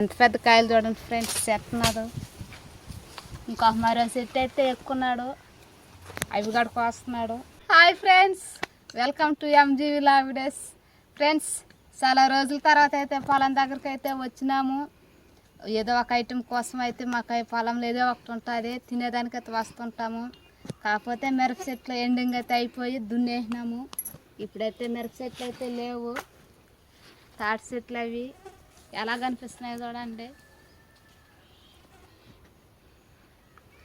ఎంత పెద్ద కాయలు చూడండి ఫ్రెండ్స్, చెట్టున్నాడు. ఇంకొక మరో చెట్టు అయితే ఎక్కున్నాడు, అవి కూడా కోస్తున్నాడు. Hi friends, welcome to MGV లావిడేస్. ఫ్రెండ్స్, చాలా రోజుల తర్వాత అయితే పొలం దగ్గరికి అయితే వచ్చినాము. ఏదో ఒక ఐటెం కోసం అయితే మాకు పొలంలో ఏదో ఒకటి ఉంటుంది, తినేదానికి అయితే వస్తుంటాము. కాకపోతే మిరప చెట్లు ఎండింగ్ అయితే అయిపోయి దున్నేసినాము. ఇప్పుడైతే మిరప చెట్లు అయితే లేవు, తాటి చెట్లు అవి ఎలా కనిపిస్తున్నాయి చూడండి.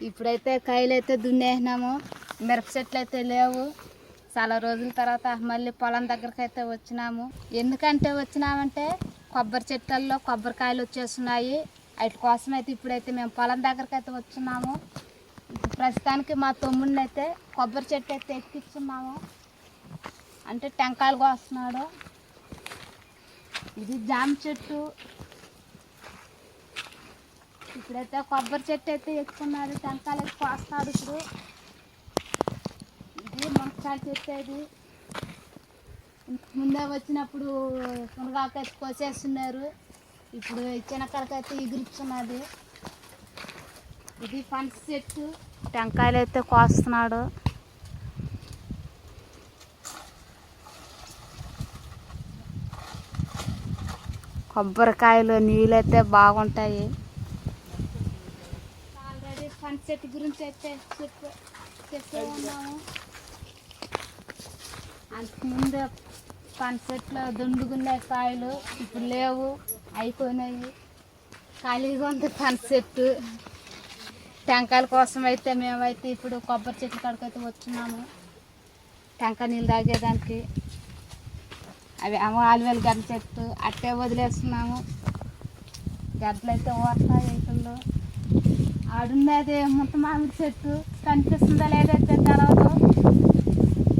ఇప్పుడైతే కాయలు అయితే దున్నేసినాము, మిరప చెట్లు అయితే లేవు. చాలా రోజుల తర్వాత మళ్ళీ పొలం దగ్గరికి అయితే వచ్చినాము. ఎందుకంటే వచ్చినామంటే కొబ్బరి చెట్లలో కొబ్బరికాయలు వచ్చేస్తున్నాయి, వాటి కోసం అయితే ఇప్పుడైతే మేము పొలం దగ్గరికి అయితే వచ్చినాము. ప్రస్తుతానికి మా తమ్ముడిని అయితే కొబ్బరి చెట్టు అయితే ఎక్కిస్తున్నాము, అంటే టెంకాయలు కోస్తున్నాడు. ఇది జామ చెట్టు. ఇప్పుడైతే కొబ్బరి చెట్టు అయితే ఎక్కున్నాడు, టెంకాయలు అయితే కోస్తాడు. ఇప్పుడు ఇది మునక్కాయ చెట్టు. ఇది ముందే వచ్చినప్పుడు మునగాకైతే కోసేస్తున్నారు, ఇప్పుడు చిన్నకాయలకైతే ఎగురుచున్నది. ఇది పనస చెట్టు, టెంకాయలు అయితే కోస్తున్నాడు. కొబ్బరికాయలు నీళ్ళైతే బాగుంటాయి. ఆల్రెడీ పనస చెట్టు గురించి అయితే చెప్పే ఉన్నాము. అంతకుముందు పనస చెట్లు దుండుగున్నాయి కాయలు, ఇప్పుడు లేవు, అయిపోయినాయి. ఖాళీగా ఉంది పనస చెట్టు. టెంకాయల కోసం అయితే మేమైతే ఇప్పుడు కొబ్బరి చెట్ల కాడికైతే వచ్చున్నాము, టెంకాయ నీళ్ళు తాగేదానికి. అవి ఆలువేలు గడ్డ చెట్టు అట్టే వదిలేస్తున్నాము, గడ్డలు అయితే ఓడతాయి. వీటిల్లో ఆడున్నది ముంత మామిడి చెట్టు, కనిపిస్తుందా లేదైతే తెలవదు.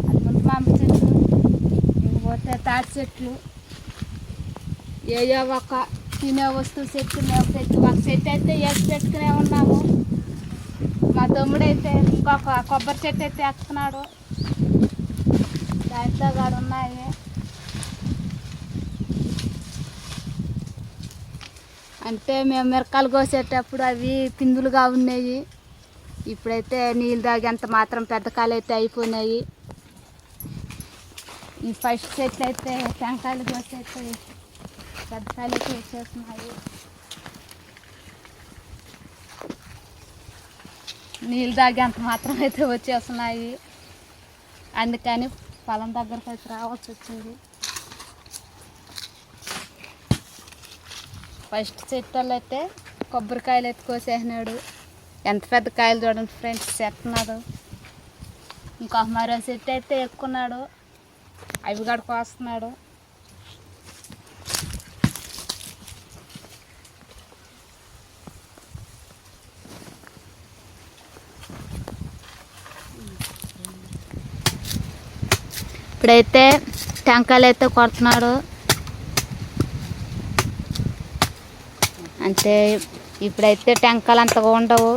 అది ముంత మామిడి చెట్టు. ఇంకపోతే తాటి చెట్లు, ఏయో ఒక తినే వస్తువు చెట్టు చెట్టు ఒక చెట్టు అయితే వేసి పెట్టుకునే ఉన్నాము. మా తమ్ముడైతే ఇంకొక కొబ్బరి చెట్టు అయితే ఎక్కుతున్నాడు, దాంతో కూడా ఉన్నాయి. అంటే మేము మిరకాయలు కోసేటప్పుడు అవి పిందులుగా ఉన్నాయి, ఇప్పుడైతే నీళ్ళు తాగేంత మాత్రం పెద్ద కాయలు అయితే అయిపోయినాయి. ఈ ఫస్ట్ చెట్లు అయితే టెంకాయలు కోసేస్తే పెద్ద కాయలు అయితే వచ్చేస్తున్నాయి. నీళ్ళు తాగేంత మాత్రం అయితే వచ్చేస్తున్నాయి, అందుకని పొలం దగ్గరకు అయితే రావాల్సి వచ్చింది. ఫస్ట్ చెట్లు అయితే కొబ్బరికాయలు అయితే కోసేసినాడు. ఎంత పెద్ద కాయలు చూడండి ఫ్రెండ్స్, చెట్టున్నాడు. ఇంకొక మరో చెట్టు అయితే ఎక్కున్నాడు, అవి కూడా కోస్తున్నాడు. ఇప్పుడైతే టెంకాయలు అయితే కొడుతున్నాడు. అంటే ఇప్పుడైతే టెంకాయలు అంతగా ఉండవు,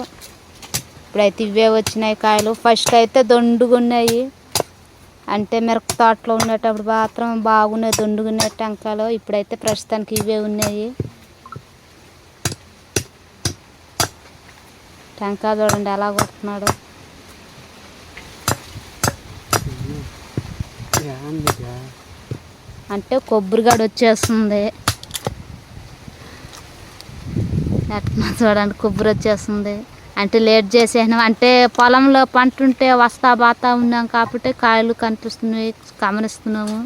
ఇప్పుడైతే ఇవే వచ్చినాయి కాయలు. ఫస్ట్ అయితే దొండుగున్నాయి, అంటే మిరప తోటలో ఉండేటప్పుడు మాత్రం బాగున్నాయి దొండుగున్నాయి టెంకాయలు. ఇప్పుడైతే ప్రస్తుతానికి ఇవే ఉన్నాయి. టెంకాయ చూడండి ఎలా కొడుతున్నాడు. అంటే కొబ్బరిగాడు వచ్చేస్తుంది, ఎట్లా చూడండి కొబ్బరి వచ్చేస్తుంది. అంటే లేట్ చేసేసినాం, అంటే పొలంలో పంట ఉంటే వస్తా బాతా ఉన్నాం కాబట్టి కాయలు కనిపిస్తున్నాయి, గమనిస్తున్నాము.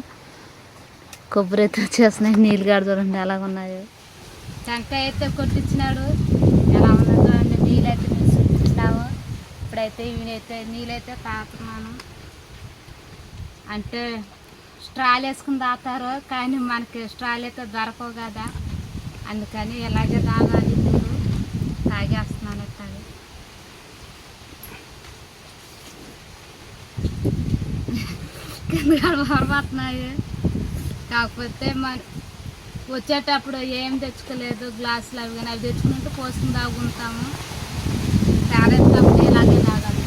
కొబ్బరి అయితే వచ్చేస్తున్నాయి. నీళ్ళు కాడ చూడండి ఎలా ఉన్నాయి. టెంకాయ అయితే కొట్టించినాడు, ఎలా ఉన్నదో చూడండి. నీళ్ళు అయితే తీసుకొచ్చినాము. ఇప్పుడైతే ఇవైతే నీళ్ళైతే తాగుతున్నాను. అంటే స్ట్రాలు వేసుకుని తాగుతారు, కానీ మనకి స్ట్రాలు అయితే దొరకవు కదా, అందుకని ఎలాగే తాగాలి. తాగేస్తున్నాను ఇట్లా. కింద పడిపోతున్నాయి. కాకపోతే వచ్చేటప్పుడు ఏం తెచ్చుకోలేదు, గ్లాసులు అవి కానీ అవి తెచ్చుకుంటే పోసుకుని తాగుకుంటాము. తాగేటప్పుడు ఇలాగే తాగాలి.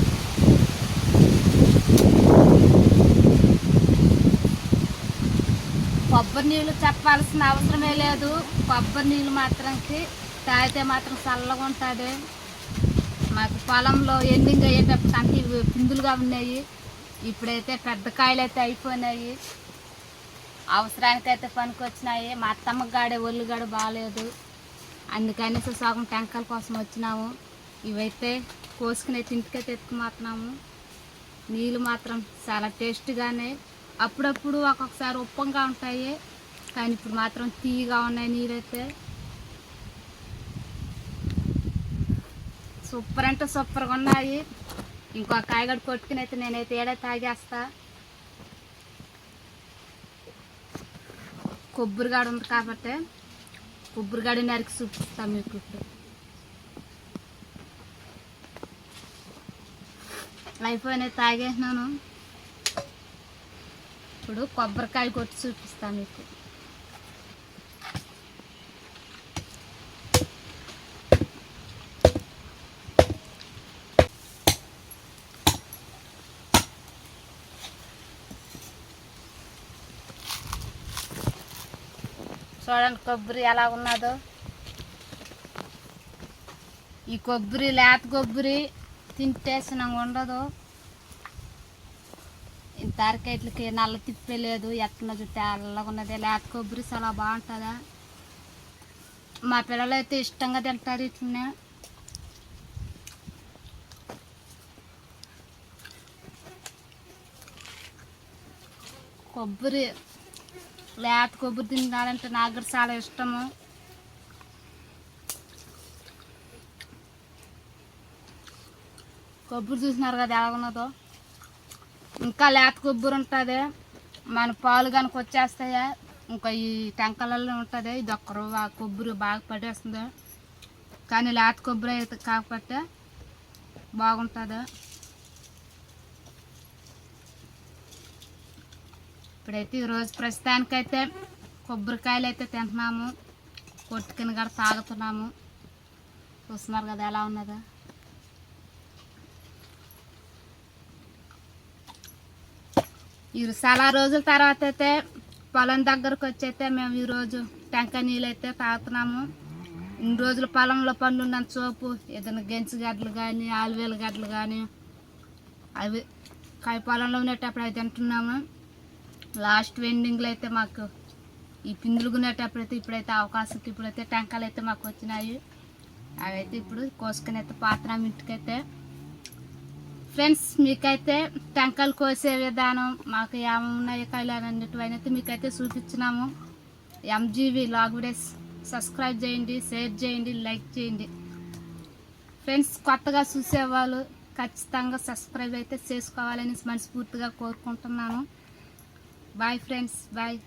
కొబ్బరి నీళ్ళు చెప్పాల్సిన అవసరమే లేదు. కొబ్బరి నీళ్ళు మాత్రంకి తాగితే మాత్రం చల్లగా ఉంటుంది. మాకు పొలంలో ఎండింగ్ అయ్యేటప్పుడు అంటే ఇవి పిందులుగా ఉన్నాయి. ఇప్పుడైతే పెద్ద కాయలు అయితే అయిపోయినాయి. అవసరానికైతే పనికి వచ్చినాయి. మా అత్తమ్మ గాడే ఒళ్ళుగాడ బాగాలేదు, అందుకని సగం టెంకాయల కోసం వచ్చినాము. ఇవైతే కోసుకునే ఇంటికైతే ఎత్తుకుమాతున్నాము. నీళ్ళు మాత్రం చాలా టేస్ట్గానే, అప్పుడప్పుడు ఒక్కొక్కసారి ఉప్పంగా ఉంటాయి, కానీ ఇప్పుడు మాత్రం తీయగా ఉన్నాయి. నీళ్ళైతే సూపర్ అంటే సూపర్గా ఉన్నాయి. ఇంకో కాయగడ కొట్టుకుని అయితే నేనైతే ఏడే తాగేస్తా. కొబ్బరిగాడు ఉంది కాబట్టి కొబ్బరిగాడి నరికి చూపిస్తాను మీకు. ఇప్పుడు అయిపోయినాయి, తాగేసినాను. ఇప్పుడు కొబ్బరికాయ కొట్టి చూపిస్తాను మీకు. చూడండి కొబ్బరి ఎలా ఉన్నదో. ఈ కొబ్బరి లేత కొబ్బరి తింటేసినాక ఉండదు. ఇంత అరకేట్లకి నల్ల తిప్పే లేదు, ఎత్తన చుట్టే అల్లగా ఉన్నది. లేత కొబ్బరి చాలా బాగుంటుందా. మా పిల్లలు అయితే ఇష్టంగా తింటారు ఇట్లనే. కొబ్బరి లేత కొబ్బరి తినాలంటే నాకు కూడా చాలా ఇష్టము. కొబ్బరి చూసినారు కదా ఎలా ఉన్నదో. ఇంకా లేత కొబ్బరి ఉంటుంది, మన పాలు కనుక వచ్చేస్తాయా ఇంకా ఈ టెంకలలో ఉంటుంది. ఇది ఒక్కరు ఆ కొబ్బరి బాగా పడేస్తుంది, కానీ లేత కొబ్బరి అయితే కాకపోతే బాగుంటుంది. ఇప్పుడైతే ఈరోజు ప్రస్తుతానికైతే కొబ్బరికాయలు అయితే తింటున్నాము, కొట్టుకుని కూడా తాగుతున్నాము. చూస్తున్నారు కదా ఎలా ఉన్నదో. చాలా రోజుల తర్వాత అయితే పొలం దగ్గరకు వచ్చైతే మేము ఈరోజు టెంకాయ నీళ్ళు అయితే తాగుతున్నాము. ఇన్ని రోజులు పొలంలో పండు ఉన్న సోపు ఏదైనా గెంచి గడ్డలు కానీ ఆలువేల గడ్డలు కానీ అవి కాయ పొలంలో ఉండేటప్పుడు అవి తింటున్నాము. లాస్ట్ ఎండింగ్లో అయితే మాకు ఈ పిందులు కొనేటప్పుడు అయితే ఇప్పుడైతే అవకాశంకి ఇప్పుడైతే టెంకాయలు అయితే మాకు వచ్చినాయి. అవి అయితే ఇప్పుడు కోసుకుని అయితే పాత్రం ఇంటికైతే. ఫ్రెండ్స్, మీకైతే టెంకాయలు కోసే విధానం మాకు ఏమున్నాయి కాయలు అన్నిటివైతే మీకైతే చూపించినాము. ఎంజీవి లాగ్ వీడియోస్ సబ్స్క్రైబ్ చేయండి, షేర్ చేయండి, లైక్ చేయండి. ఫ్రెండ్స్, కొత్తగా చూసేవాళ్ళు ఖచ్చితంగా సబ్స్క్రైబ్ అయితే చేసుకోవాలని మనస్ఫూర్తిగా కోరుకుంటున్నాను. Bye friends, bye.